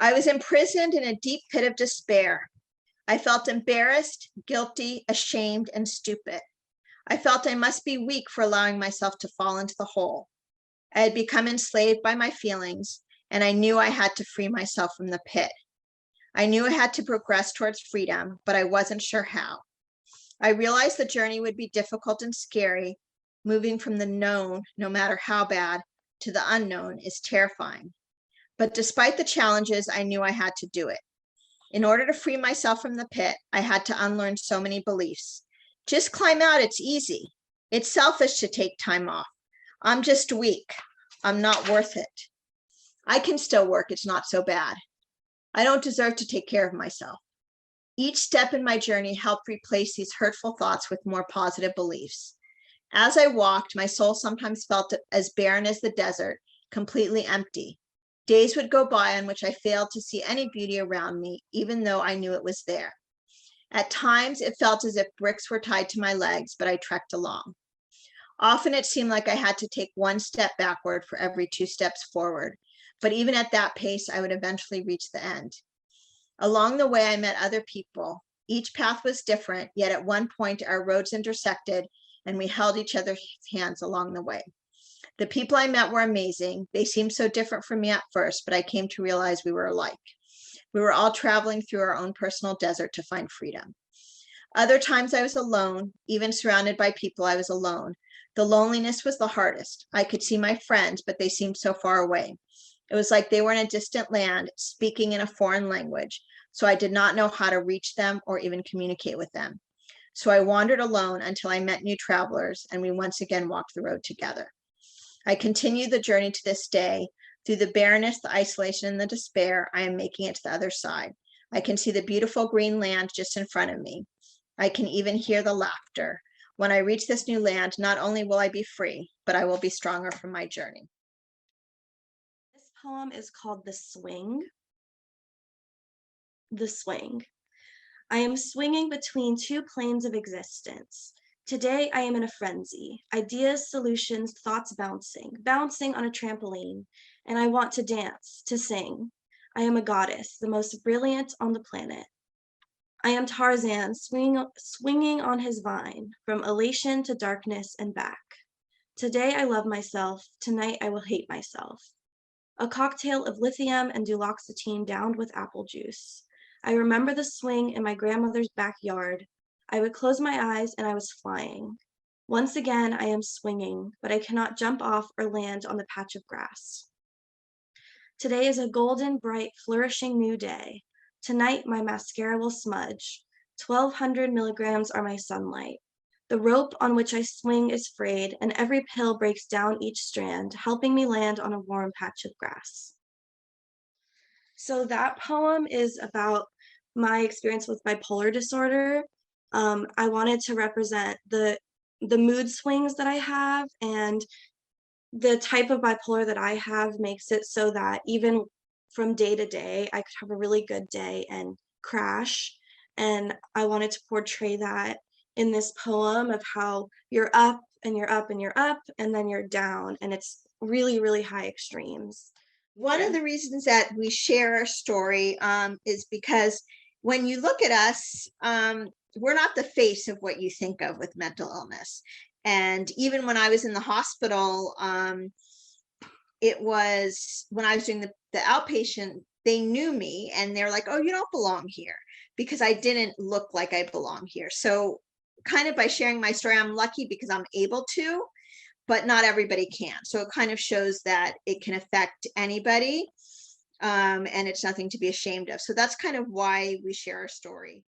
I was imprisoned in a deep pit of despair. I felt embarrassed, guilty, ashamed, and stupid. I felt I must be weak for allowing myself to fall into the hole. I had become enslaved by my feelings, and I knew I had to free myself from the pit. I knew I had to progress towards freedom, but I wasn't sure how. I realized the journey would be difficult and scary. Moving from the known, no matter how bad, to the unknown is terrifying. But despite the challenges, I knew I had to do it. In order to free myself from the pit, I had to unlearn so many beliefs. Just climb out, it's easy. It's selfish to take time off. I'm just weak. I'm not worth it. I can still work, it's not so bad. I don't deserve to take care of myself. Each step in my journey helped replace these hurtful thoughts with more positive beliefs. As I walked, my soul sometimes felt as barren as the desert, completely empty. Days would go by on which I failed to see any beauty around me, even though I knew it was there. At times, it felt as if bricks were tied to my legs, but I trekked along. Often it seemed like I had to take one step backward for every 2 steps forward, but even at that pace, I would eventually reach the end. Along the way, I met other people. Each path was different, yet at one point our roads intersected and we held each other's hands along the way. The people I met were amazing. They seemed so different from me at first, but I came to realize we were alike. We were all traveling through our own personal desert to find freedom. Other times I was alone, even surrounded by people, I was alone. The loneliness was the hardest. I could see my friends, but they seemed so far away. It was like they were in a distant land, speaking in a foreign language, so I did not know how to reach them or even communicate with them. So I wandered alone until I met new travelers, and we once again walked the road together. I continue the journey to this day. Through the barrenness, the isolation, and the despair, I am making it to the other side. I can see the beautiful green land just in front of me. I can even hear the laughter. When I reach this new land, not only will I be free, but I will be stronger from my journey. This poem is called The Swing. The Swing. I am swinging between 2 planes of existence. Today I am in a frenzy, ideas, solutions, thoughts bouncing on a trampoline, and I want to dance, to sing. I am a goddess, the most brilliant on the planet. I am Tarzan swinging on his vine, from elation to darkness and back. Today I love myself, tonight I will hate myself. A cocktail of lithium and duloxetine downed with apple juice. I remember the swing in my grandmother's backyard. I would close my eyes and I was flying. Once again, I am swinging, but I cannot jump off or land on the patch of grass. Today is a golden, bright, flourishing new day. Tonight, my mascara will smudge. 1,200 milligrams are my sunlight. The rope on which I swing is frayed, and every pill breaks down each strand, helping me land on a warm patch of grass. So that poem is about my experience with bipolar disorder. I wanted to represent the mood swings that I have, and the type of bipolar that I have makes it so that even from day to day, I could have a really good day and crash. And I wanted to portray that in this poem of how you're up and you're up and you're up, and then you're down, and it's really, really high extremes. One of the reasons that we share our story is because when you look at us, we're not the face of what you think of with mental illness. And even when I was in the hospital, it was when I was doing the outpatient, they knew me and they're like, oh, you don't belong here, because I didn't look like I belong here. So kind of by sharing my story, I'm lucky because I'm able to, but not everybody can. So it kind of shows that it can affect anybody, and it's nothing to be ashamed of. So that's kind of why we share our story.